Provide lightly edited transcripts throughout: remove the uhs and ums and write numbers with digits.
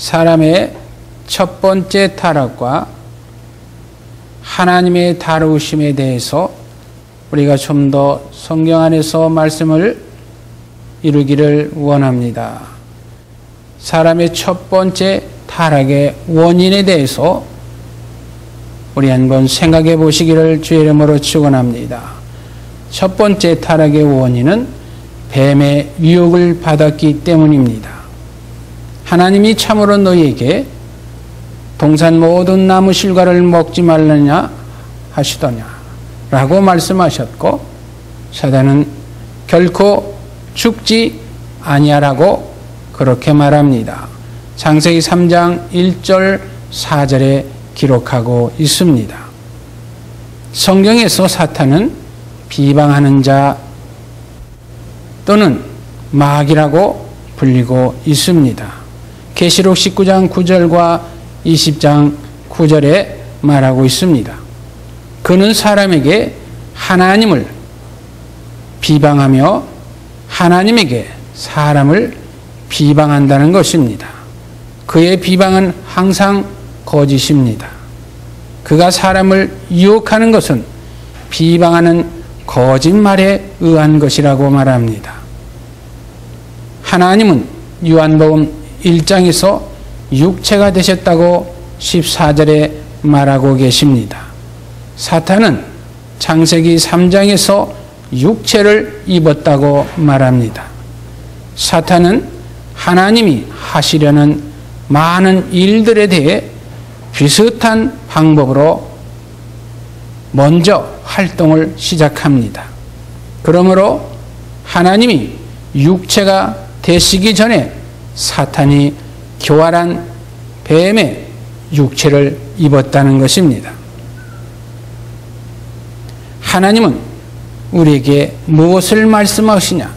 사람의 첫 번째 타락과 하나님의 다루심에 대해서 우리가 좀 더 성경 안에서 말씀을 이루기를 원합니다. 사람의 첫 번째 타락의 원인에 대해서 우리 한번 생각해 보시기를 주의 이름으로 축원합니다. 첫 번째 타락의 원인은 뱀의 유혹을 받았기 때문입니다. 하나님이 참으로 너희에게 동산 모든 나무 실과를 먹지 말느냐 하시더냐 라고 말씀하셨고, 사단은 결코 죽지 아니하라고 그렇게 말합니다. 창세기 3장 1절 4절에 기록하고 있습니다. 성경에서 사탄은 비방하는 자 또는 마귀라고 불리고 있습니다. 계시록 19장 9절과 20장 9절에 말하고 있습니다. 그는 사람에게 하나님을 비방하며 하나님에게 사람을 비방한다는 것입니다. 그의 비방은 항상 거짓입니다. 그가 사람을 유혹하는 것은 비방하는 거짓말에 의한 것이라고 말합니다. 하나님은 요한복음 1장에서 육체가 되셨다고 14절에 말하고 계십니다. 사탄은 창세기 3장에서 육체를 입었다고 말합니다. 사탄은 하나님이 하시려는 많은 일들에 대해 비슷한 방법으로 먼저 활동을 시작합니다. 그러므로 하나님이 육체가 되시기 전에 사탄이 교활한 뱀의 육체를 입었다는 것입니다. 하나님은 우리에게 무엇을 말씀하시냐?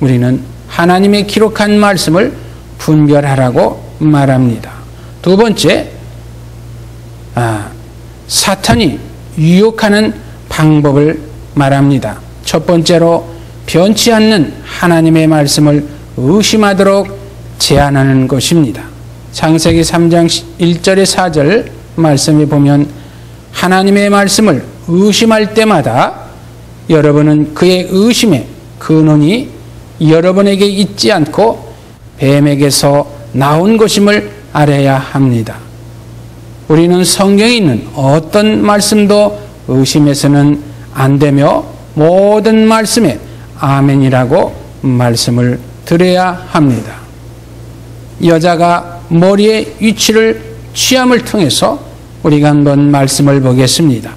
우리는 하나님의 기록한 말씀을 분별하라고 말합니다. 두 번째, 사탄이 유혹하는 방법을 말합니다. 첫 번째로 변치 않는 하나님의 말씀을 의심하도록 제안하는 것입니다. 창세기 3장 1절에 4절 말씀에 보면 하나님의 말씀을 의심할 때마다 여러분은 그의 의심의 근원이 여러분에게 있지 않고 뱀에게서 나온 것임을 알아야 합니다. 우리는 성경에 있는 어떤 말씀도 의심해서는 안 되며 모든 말씀에 아멘이라고 말씀을 드려야 합니다. 여자가 머리의 위치를 취함을 통해서 우리가 한번 말씀을 보겠습니다.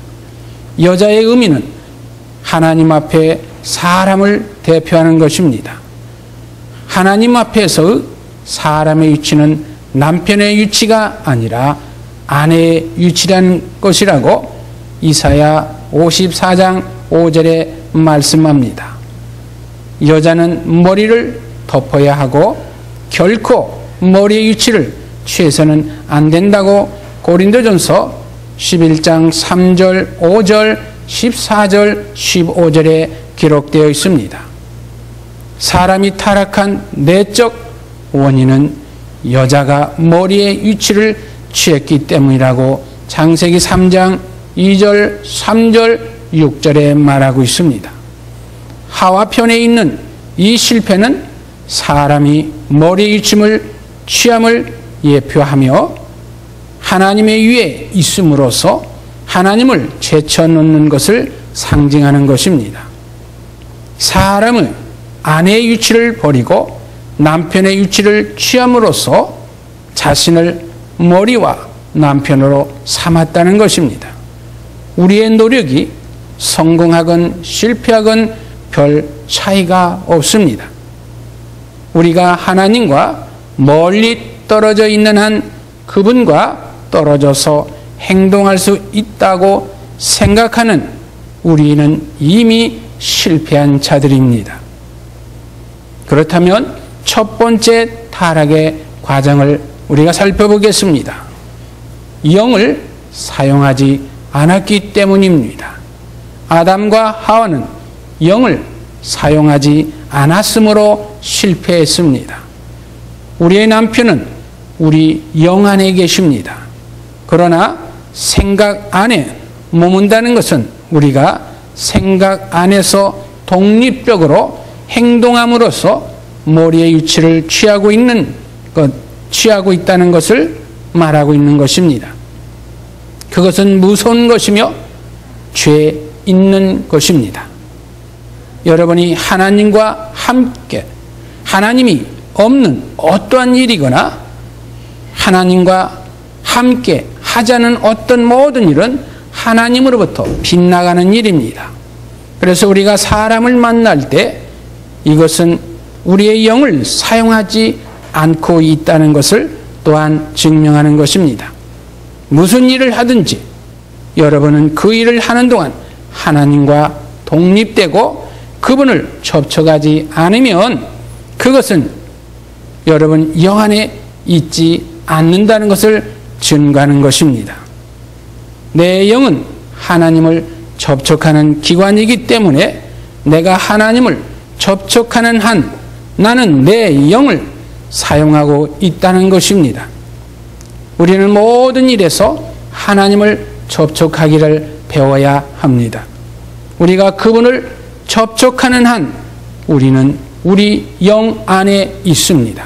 여자의 의미는 하나님 앞에 사람을 대표하는 것입니다. 하나님 앞에서 사람의 위치는 남편의 위치가 아니라 아내의 위치라는 것이라고 이사야 54장 5절에 말씀합니다. 여자는 머리를 덮어야 하고 결코 머리의 위치를 취해서는 안 된다고 고린도전서 11장 3절, 5절, 14절, 15절에 기록되어 있습니다. 사람이 타락한 내적 원인은 여자가 머리의 위치를 취했기 때문이라고 창세기 3장 2절, 3절, 6절에 말하고 있습니다. 하와 편에 있는 이 실패는 사람이 머리의 위치를 취함을 예표하며 하나님의 위에 있음으로써 하나님을 제쳐놓는 것을 상징하는 것입니다. 사람은 아내의 위치를 버리고 남편의 위치를 취함으로써 자신을 머리와 남편으로 삼았다는 것입니다. 우리의 노력이 성공하건 실패하건 별 차이가 없습니다. 우리가 하나님과 멀리 떨어져 있는 한 그분과 떨어져서 행동할 수 있다고 생각하는 우리는 이미 실패한 자들입니다. 그렇다면 첫 번째 타락의 과정을 우리가 살펴보겠습니다. 영을 사용하지 않았기 때문입니다. 아담과 하와는 영을 사용하지 않았으므로 실패했습니다. 우리의 남편은 우리 영 안에 계십니다. 그러나 생각 안에 머문다는 것은 우리가 생각 안에서 독립적으로 행동함으로써 머리의 위치를 취하고 있다는 것을 말하고 있는 것입니다. 그것은 무서운 것이며 죄 있는 것입니다. 여러분이 하나님과 함께 하나님이 없는 어떠한 일이거나 하나님과 함께 하자는 어떤 모든 일은 하나님으로부터 빗나가는 일입니다. 그래서 우리가 사람을 만날 때 이것은 우리의 영을 사용하지 않고 있다는 것을 또한 증명하는 것입니다. 무슨 일을 하든지 여러분은 그 일을 하는 동안 하나님과 독립되고 그분을 접촉하지 않으면 그것은 여러분 영 안에 있지 않는다는 것을 증거하는 것입니다. 내 영은 하나님을 접촉하는 기관이기 때문에 내가 하나님을 접촉하는 한 나는 내 영을 사용하고 있다는 것입니다. 우리는 모든 일에서 하나님을 접촉하기를 배워야 합니다. 우리가 그분을 접촉하는 한 우리는 우리 영 안에 있습니다.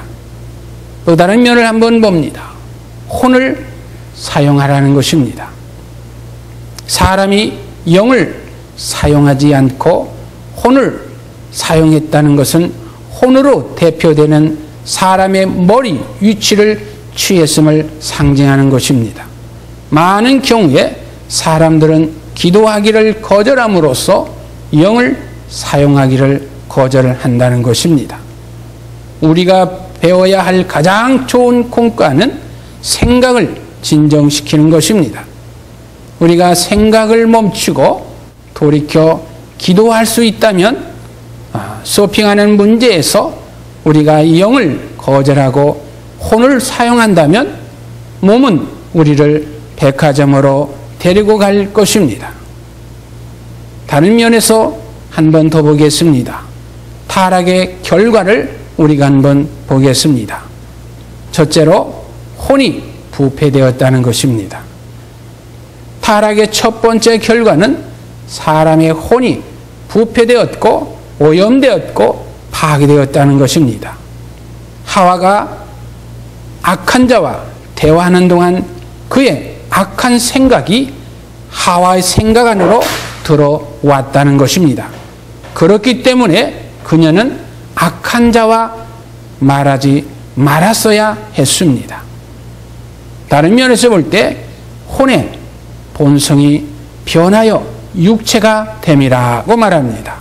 또 다른 면을 한번 봅니다. 혼을 사용하라는 것입니다. 사람이 영을 사용하지 않고 혼을 사용했다는 것은 혼으로 대표되는 사람의 머리 위치를 취했음을 상징하는 것입니다. 많은 경우에 사람들은 기도하기를 거절함으로써 영을 사용하기를 거절한다는 것입니다. 우리가 배워야 할 가장 좋은 공과는 생각을 진정시키는 것입니다. 우리가 생각을 멈추고 돌이켜 기도할 수 있다면 쇼핑하는 문제에서 우리가 영을 거절하고 혼을 사용한다면 몸은 우리를 백화점으로 데리고 갈 것입니다. 다른 면에서 한 번 더 보겠습니다. 타락의 결과를 우리가 한번 보겠습니다. 첫째로 혼이 부패되었다는 것입니다. 타락의 첫 번째 결과는 사람의 혼이 부패되었고 오염되었고 파괴되었다는 것입니다. 하와가 악한 자와 대화하는 동안 그의 악한 생각이 하와의 생각 안으로 들어왔다는 것입니다. 그렇기 때문에 그녀는 악한 자와 말하지 말았어야 했습니다. 다른 면에서 볼 때 혼의 본성이 변하여 육체가 됨이라고 말합니다.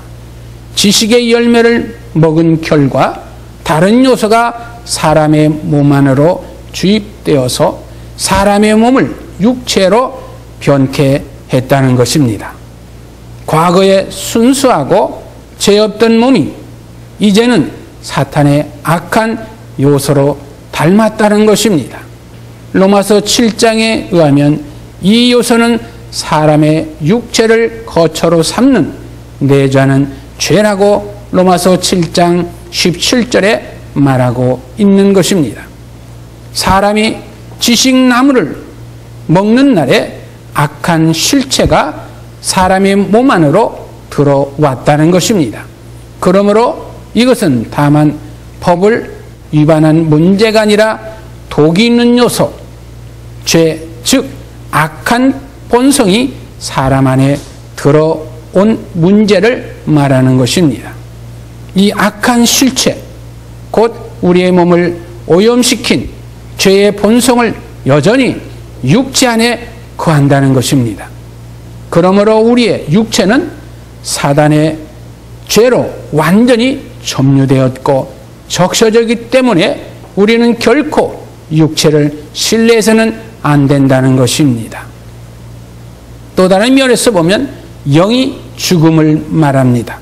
지식의 열매를 먹은 결과 다른 요소가 사람의 몸 안으로 주입되어서 사람의 몸을 육체로 변케 했다는 것입니다. 과거에 순수하고 죄 없던 몸이 이제는 사탄의 악한 요소로 닮았다는 것입니다. 로마서 7장에 의하면 이 요소는 사람의 육체를 거처로 삼는 내주하는 죄라고 로마서 7장 17절에 말하고 있는 것입니다. 사람이 지식나무를 먹는 날에 악한 실체가 사람의 몸 안으로 들어왔다는 것입니다. 그러므로 이것은 다만 법을 위반한 문제가 아니라 독이 있는 요소, 죄, 즉 악한 본성이 사람 안에 들어온 문제를 말하는 것입니다. 이 악한 실체, 곧 우리의 몸을 오염시킨 죄의 본성을 여전히 육체 안에 거한다는 것입니다. 그러므로 우리의 육체는 사단의 죄로 완전히 점유되었고 적셔졌기 때문에 우리는 결코 육체를 신뢰해서는 안 된다는 것입니다. 또 다른 면에서 보면 영이 죽음을 말합니다.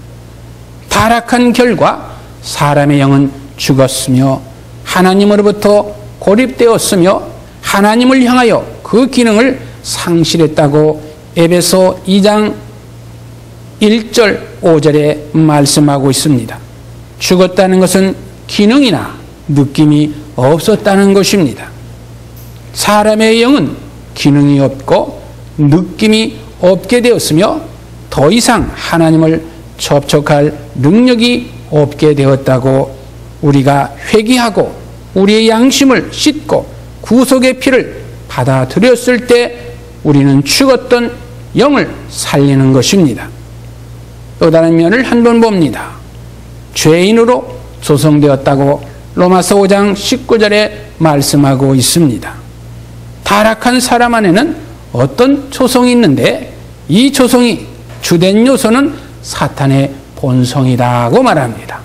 타락한 결과 사람의 영은 죽었으며 하나님으로부터 고립되었으며 하나님을 향하여 그 기능을 상실했다고 에베소 2장 1절 5절에 말씀하고 있습니다. 죽었다는 것은 기능이나 느낌이 없었다는 것입니다. 사람의 영은 기능이 없고 느낌이 없게 되었으며 더 이상 하나님을 접촉할 능력이 없게 되었다고 우리가 회개하고 우리의 양심을 씻고 구속의 피를 받아들였을 때 우리는 죽었던 영을 살리는 것입니다. 또 다른 면을 한번 봅니다. 죄인으로 조성되었다고 로마서 5장 19절에 말씀하고 있습니다. 타락한 사람 안에는 어떤 조성이 있는데 이 조성이 주된 요소는 사탄의 본성이라고 말합니다.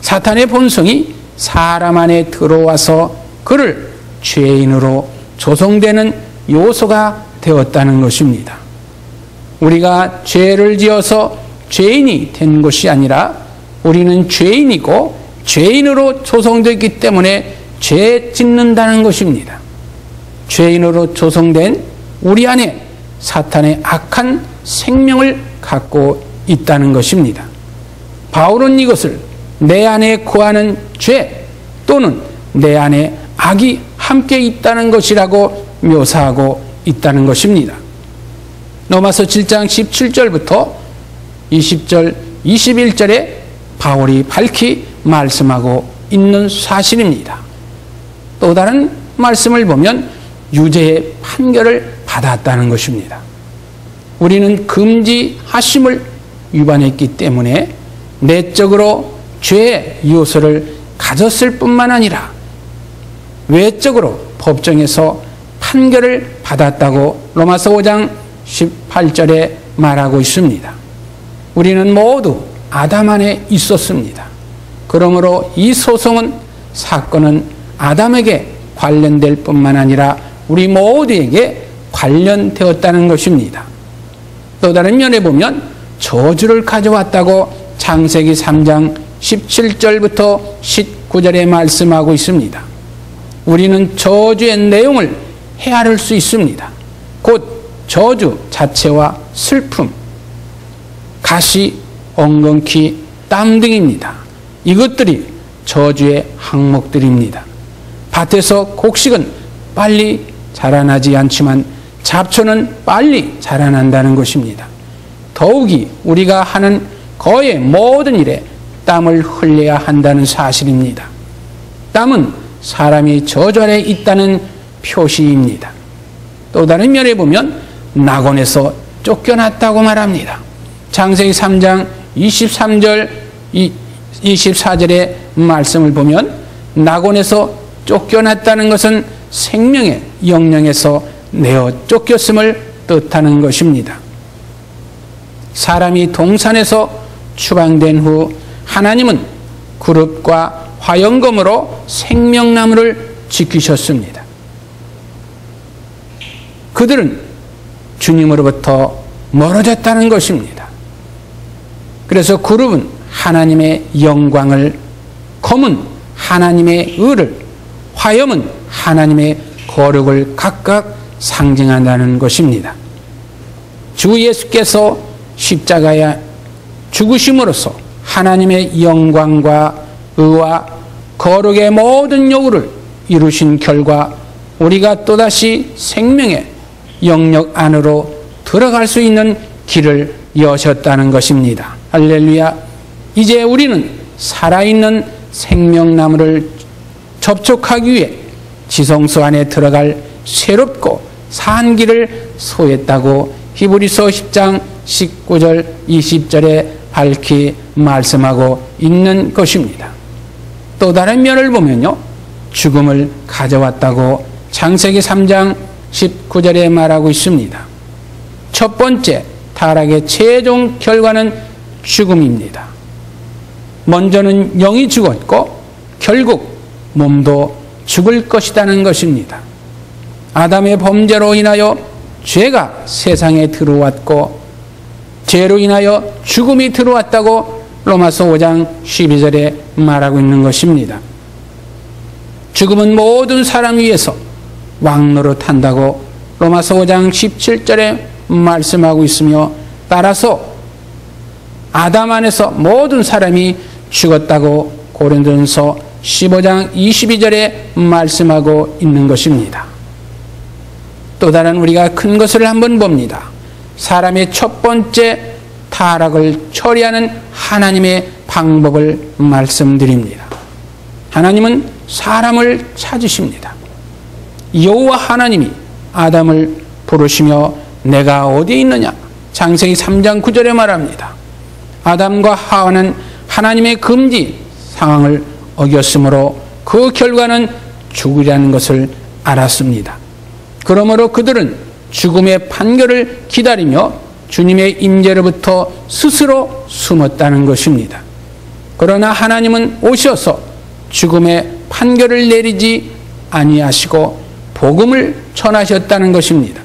사탄의 본성이 사람 안에 들어와서 그를 죄인으로 조성되는 요소가 되었다는 것입니다. 우리가 죄를 지어서 죄인이 된 것이 아니라 우리는 죄인이고 죄인으로 조성되기 때문에 죄 짓는다는 것입니다. 죄인으로 조성된 우리 안에 사탄의 악한 생명을 갖고 있다는 것입니다. 바울은 이것을 내 안에 거하는 죄 또는 내 안에 악이 함께 있다는 것이라고 묘사하고 있다는 것입니다. 로마서 7장 17절부터 20절, 21절에 바울이 밝히 말씀하고 있는 사실입니다. 또 다른 말씀을 보면 유죄의 판결을 받았다는 것입니다. 우리는 금지하심을 위반했기 때문에 내적으로 죄의 요소를 가졌을 뿐만 아니라 외적으로 법정에서 판결을 받았다고 로마서 5장 18절에 말하고 있습니다. 우리는 모두 아담 안에 있었습니다. 그러므로 이 사건은 아담에게 관련될 뿐만 아니라 우리 모두에게 관련되었다는 것입니다. 또 다른 면에 보면 저주를 가져왔다고 창세기 3장 17절부터 19절에 말씀하고 있습니다. 우리는 저주의 내용을 헤아릴 수 있습니다. 곧 저주 자체와 슬픔, 가시, 엉겅퀴, 땀 등입니다. 이것들이 저주의 항목들입니다. 밭에서 곡식은 빨리 자라나지 않지만 잡초는 빨리 자라난다는 것입니다. 더욱이 우리가 하는 거의 모든 일에 땀을 흘려야 한다는 사실입니다. 땀은 사람이 저주 아래 있다는 표시입니다. 또 다른 면에 보면 낙원에서 쫓겨났다고 말합니다. 창세기 3장 23절, 24절의 말씀을 보면 낙원에서 쫓겨났다는 것은 생명의 영역에서 내어 쫓겼음을 뜻하는 것입니다. 사람이 동산에서 추방된 후 하나님은 그룹과 화영검으로 생명나무를 지키셨습니다. 그들은 주님으로부터 멀어졌다는 것입니다. 그래서 그룹은 하나님의 영광을, 검은 하나님의 의를, 화염은 하나님의 거룩을 각각 상징한다는 것입니다. 주 예수께서 십자가에 죽으심으로써 하나님의 영광과 의와 거룩의 모든 요구를 이루신 결과 우리가 또다시 생명의 영역 안으로 들어갈 수 있는 길을 여셨다는 것입니다. 할렐루야. 이제 우리는 살아있는 생명나무를 접촉하기 위해 지성소 안에 들어갈 새롭고 산 길을 소했다고 히브리서 10장 19절 20절에 밝히 말씀하고 있는 것입니다. 또 다른 면을 보면요, 죽음을 가져왔다고 창세기 3장 19절에 말하고 있습니다. 첫 번째 타락의 최종 결과는 죽음입니다. 먼저는 영이 죽었고 결국 몸도 죽을 것이라는 것입니다. 아담의 범죄로 인하여 죄가 세상에 들어왔고 죄로 인하여 죽음이 들어왔다고 로마서 5장 12절에 말하고 있는 것입니다. 죽음은 모든 사람 위에서 왕노릇한다고 로마서 5장 17절에 말씀하고 있으며, 따라서 아담 안에서 모든 사람이 죽었다고 고린도전서 15장 22절에 말씀하고 있는 것입니다. 또 다른 우리가 큰 것을 한번 봅니다. 사람의 첫 번째 타락을 처리하는 하나님의 방법을 말씀드립니다. 하나님은 사람을 찾으십니다. 여호와 하나님이 아담을 부르시며 내가 어디에 있느냐? 창세기 3장 9절에 말합니다. 아담과 하와는 하나님의 금지 상황을 어겼으므로 그 결과는 죽으리라는 것을 알았습니다. 그러므로 그들은 죽음의 판결을 기다리며 주님의 임재로부터 스스로 숨었다는 것입니다. 그러나 하나님은 오셔서 죽음의 판결을 내리지 아니하시고 복음을 전하셨다는 것입니다.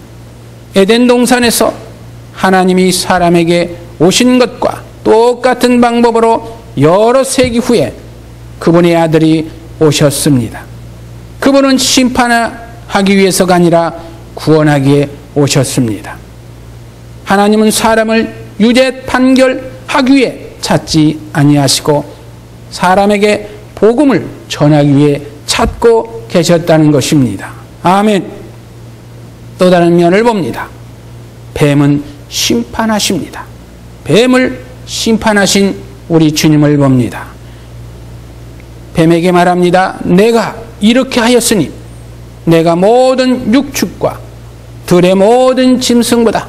에덴 동산에서 하나님이 사람에게 오신 것과 똑같은 방법으로 여러 세기 후에 그분의 아들이 오셨습니다. 그분은 심판하기 위해서가 아니라 구원하기에 오셨습니다. 하나님은 사람을 유죄 판결하기 위해 찾지 아니하시고 사람에게 복음을 전하기 위해 찾고 계셨다는 것입니다. 아멘. 또 다른 면을 봅니다. 뱀은 심판하십니다. 뱀을 심판하신 우리 주님을 봅니다. 뱀에게 말합니다. 내가 이렇게 하였으니 내가 모든 육축과 들의 모든 짐승보다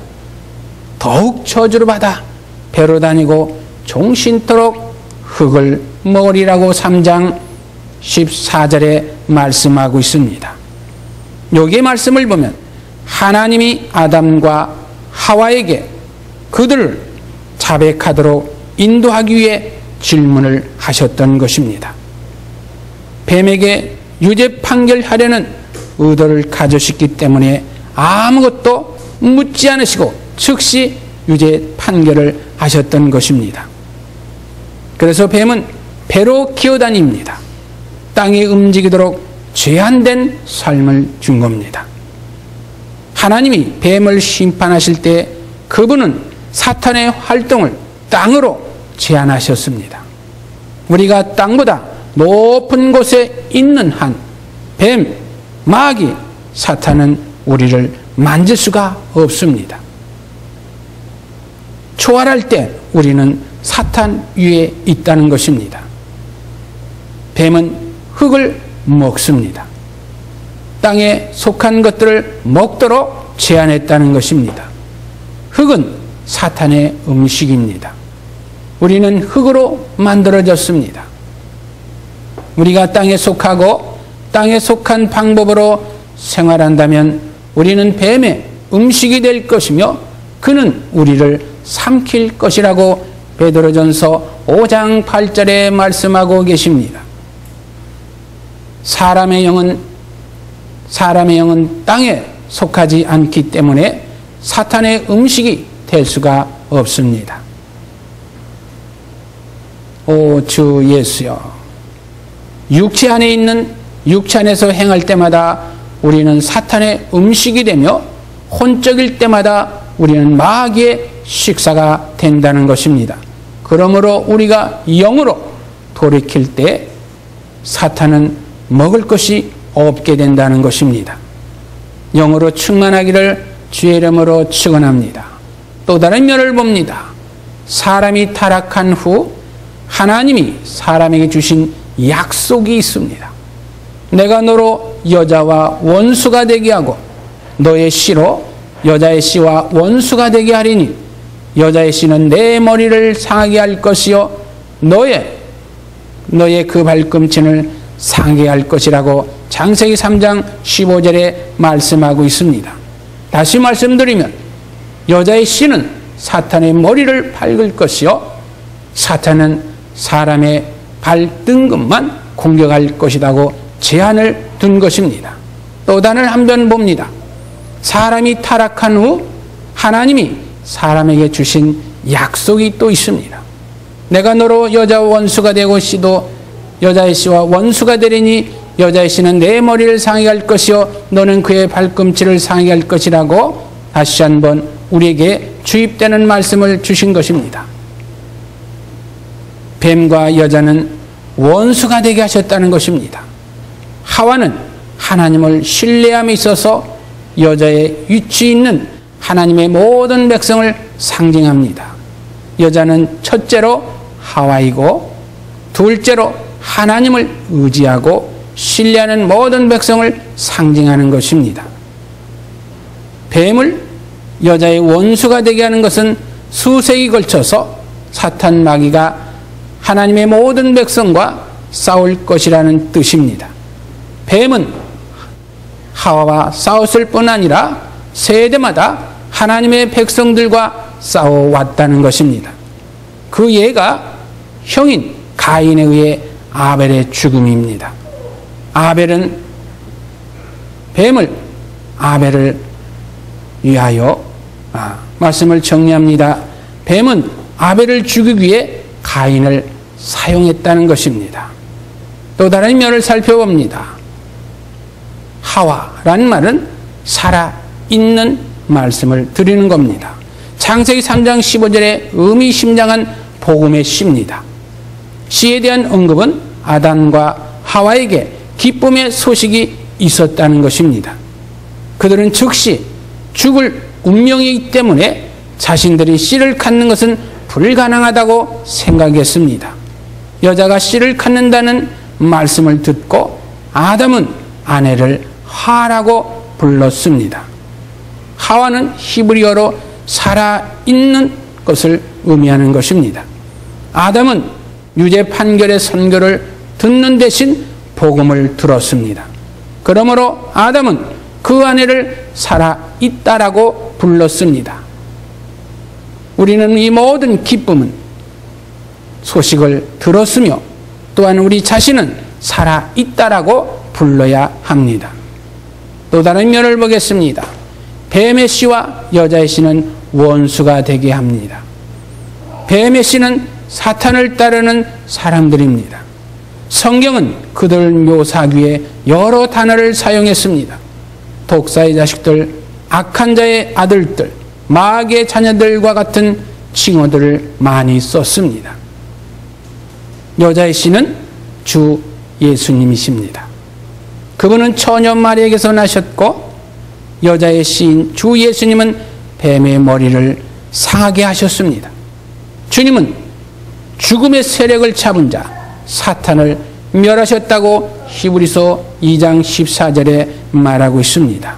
더욱 저주를 받아 배로 다니고 종신토록 흙을 먹으리라고 3장 14절에 말씀하고 있습니다. 여기에 말씀을 보면 하나님이 아담과 하와에게 그들을 자백하도록 인도하기 위해 질문을 하셨던 것입니다. 뱀에게 유죄 판결하려는 의도를 가지셨기 때문에 아무것도 묻지 않으시고 즉시 유죄 판결을 하셨던 것입니다. 그래서 뱀은 배로 기어다닙니다. 땅이 움직이도록 제한된 삶을 준 겁니다. 하나님이 뱀을 심판하실 때 그분은 사탄의 활동을 땅으로 제한하셨습니다. 우리가 땅보다 높은 곳에 있는 한 뱀, 마귀, 사탄은 우리를 만질 수가 없습니다. 초월할 때 우리는 사탄 위에 있다는 것입니다. 뱀은 흙을 먹습니다. 땅에 속한 것들을 먹도록 제한했다는 것입니다. 흙은 사탄의 음식입니다. 우리는 흙으로 만들어졌습니다. 우리가 땅에 속하고 땅에 속한 방법으로 생활한다면 우리는 뱀의 음식이 될 것이며 그는 우리를 삼킬 것이라고 베드로전서 5장 8절에 말씀하고 계십니다. 사람의 영은 땅에 속하지 않기 때문에 사탄의 음식이 될 수가 없습니다. 오 주 예수여, 육체 안에 있는 육체 안에서 행할 때마다 우리는 사탄의 음식이 되며 혼적일 때마다 우리는 마귀의 식사가 된다는 것입니다. 그러므로 우리가 영으로 돌이킬 때 사탄은 먹을 것이 없게 된다는 것입니다. 영으로 충만하기를 주의 이름으로 축원합니다. 또 다른 면을 봅니다. 사람이 타락한 후 하나님이 사람에게 주신 약속이 있습니다. 내가 너로 여자와 원수가 되게 하고 너의 씨로 여자의 씨와 원수가 되게 하리니 여자의 씨는 내 머리를 상하게 할 것이요 너의 그 발꿈치를 상하게 할 것이라고 창세기 3장 15절에 말씀하고 있습니다. 다시 말씀드리면 여자의 씨는 사탄의 머리를 밟을 것이요 사탄은 사람의 발등급만 공격할 것이라고 제한을 둔 것입니다. 또 다른 한편 봅니다. 사람이 타락한 후 하나님이 사람에게 주신 약속이 또 있습니다. 내가 너로 여자와 원수가 되고 씨도 여자의 씨와 원수가 되리니 여자의 씨는 내 머리를 상하게 할 것이요 너는 그의 발꿈치를 상하게 할 것이라고 다시 한번 우리에게 주입되는 말씀을 주신 것입니다. 뱀과 여자는 원수가 되게 하셨다는 것입니다. 하와는 하나님을 신뢰함에 있어서 여자의 위치 있는 하나님의 모든 백성을 상징합니다. 여자는 첫째로 하와이고 둘째로 하나님을 의지하고 신뢰하는 모든 백성을 상징하는 것입니다. 뱀을 여자의 원수가 되게 하는 것은 수세기 걸쳐서 사탄 마귀가 하나님의 모든 백성과 싸울 것이라는 뜻입니다. 뱀은 하와와 싸웠을 뿐 아니라 세대마다 하나님의 백성들과 싸워왔다는 것입니다. 그 예가 형인 가인에 의해 아벨의 죽음입니다. 아벨을 위하여 말씀을 정리합니다. 뱀은 아벨을 죽이기 위해 가인을 사용했다는 것입니다. 또 다른 면을 살펴봅니다. 하와라는 말은 살아있는 말씀을 드리는 겁니다. 창세기 3장 15절에 의미심장한 복음의 시입니다. 시에 대한 언급은 아담과 하와에게 기쁨의 소식이 있었다는 것입니다. 그들은 즉시 죽을 운명이기 때문에 자신들이 씨를 갖는 것은 불가능하다고 생각했습니다. 여자가 씨를 갖는다는 말씀을 듣고 아담은 아내를 하라고 불렀습니다. 하와는 히브리어로 살아있는 것을 의미하는 것입니다. 아담은 유죄 판결의 선고를 듣는 대신 복음을 들었습니다. 그러므로 아담은 그 아내를 살아있다라고 불렀습니다. 우리는 이 모든 기쁨은 소식을 들었으며 또한 우리 자신은 살아있다라고 불러야 합니다. 또 다른 면을 보겠습니다. 뱀의 씨와 여자의 씨는 원수가 되게 합니다. 뱀의 씨는 사탄을 따르는 사람들입니다. 성경은 그들을 묘사하기 위해 여러 단어를 사용했습니다. 독사의 자식들, 악한 자의 아들들, 마귀의 자녀들과 같은 칭호들을 많이 썼습니다. 여자의 씨는 주 예수님이십니다. 그분은 처녀 마리아에게서 나셨고 여자의 씨인 주 예수님은 뱀의 머리를 상하게 하셨습니다. 주님은 죽음의 세력을 잡은 자 사탄을 멸하셨다고 히브리서 2장 14절에 말하고 있습니다.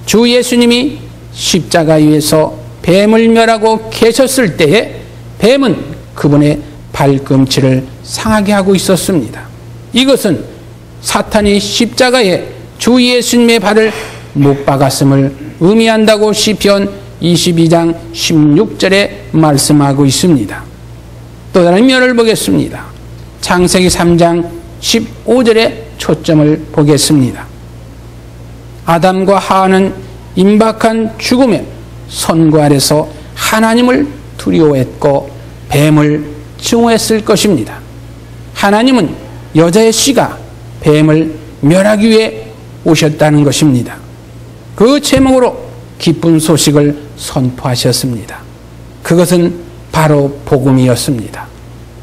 주 예수님이 십자가 위에서 뱀을 멸하고 계셨을 때에 뱀은 그분의 발꿈치를 상하게 하고 있었습니다. 이것은 사탄이 십자가에 주 예수님의 발을 못 박았음을 의미한다고 시편 22장 16절에 말씀하고 있습니다. 또 다른 면을 보겠습니다. 창세기 3장 15절에 초점을 보겠습니다. 아담과 하와는 임박한 죽음의 선고 아래서 하나님을 두려워했고 뱀을 증오했을 것입니다. 하나님은 여자의 씨가 뱀을 멸하기 위해 오셨다는 것입니다. 그 제목으로 기쁜 소식을 선포하셨습니다. 그것은 바로 복음이었습니다.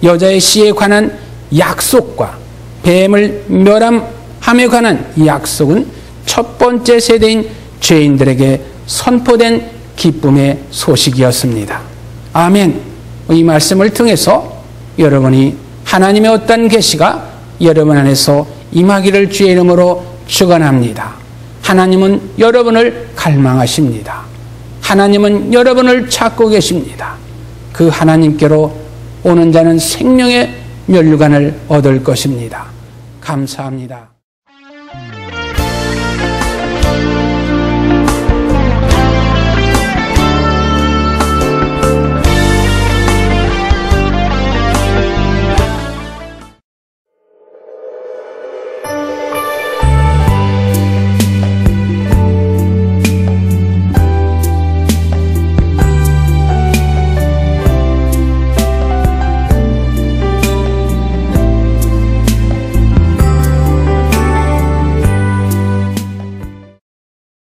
여자의 씨에 관한 약속과 뱀을 멸함에 관한 약속은 첫 번째 세대인 죄인들에게 선포된 기쁨의 소식이었습니다. 아멘. 이 말씀을 통해서 여러분이 하나님의 어떤 계시가 여러분 안에서 임하기를 주의 이름으로 축원합니다. 하나님은 여러분을 갈망하십니다. 하나님은 여러분을 찾고 계십니다. 그 하나님께로 오는 자는 생명의 면류관을 얻을 것입니다. 감사합니다.